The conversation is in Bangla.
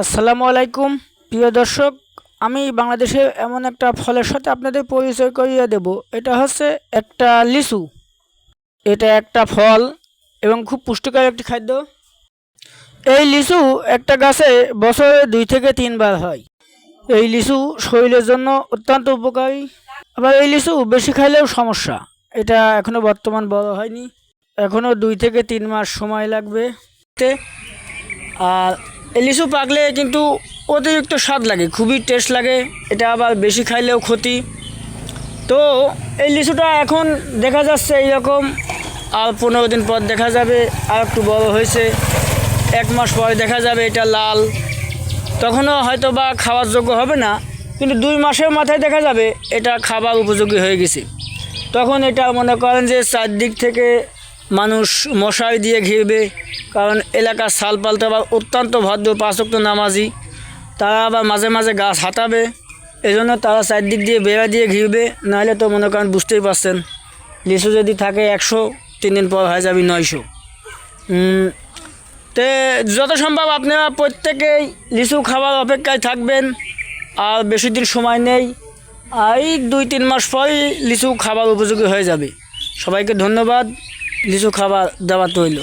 আসসালামু আলাইকুম প্রিয় দর্শক। আমি বাংলাদেশে এমন একটা ফলের সাথে আপনাদের পরিচয় করিয়ে দেব। এটা হচ্ছে একটা লিচু। এটা একটা ফল এবং খুব পুষ্টিকর একটি খাদ্য। এই লিচু একটা গাছে বছরে 2 থেকে 3 বার হয়। এই লিচু শরীরের জন্য অত্যন্ত উপকারী। আবার এই লিচু বেশি খাইলেও সমস্যা। এটা এখনো বর্তমান বড় হয়নি, এখনো 2 থেকে 3 মাস সময় লাগবে। আর এই লিচু পাকলে কিন্তু অতিরিক্ত স্বাদ লাগে, খুবই টেস্ট লাগে। এটা আবার বেশি খাইলেও ক্ষতি। তো এই লিচুটা এখন দেখা যাচ্ছে এইরকম, আর 15 দিন পর দেখা যাবে আর একটু বড় হয়েছে। 1 মাস পরে দেখা যাবে এটা লাল, তখনও হয়তো বা খাওয়ার যোগ্য হবে না, কিন্তু 2 মাসের মাথায় দেখা যাবে এটা খাবার উপযোগী হয়ে গেছে। তখন এটা মনে করেন যে চারদিক থেকে মানুষ মশারি দিয়ে ঘিরবে, কারণ এলাকার সাল পালতে আবার অত্যন্ত ভদ্র 5 ওয়াক্ত নামাজি, তারা আবার মাঝে মাঝে গাছ হাঁটাবে, এজন্য তারা চারদিক দিয়ে বেড়া দিয়ে ঘিরবে। নাহলে তো মনে করেন বুঝতেই পারছেন, লিচু যদি থাকে 100, 3 দিন পর হয়ে যাবে 900। তে যত সম্ভব আপনারা প্রত্যেকেই লিচু খাবার অপেক্ষায় থাকবেন। আর বেশি দিন সময় নেই, এই 2-3 মাস পরই লিচু খাবার উপযোগী হয়ে যাবে। সবাইকে ধন্যবাদ। লিচু খাবার দেওয়া তৈল।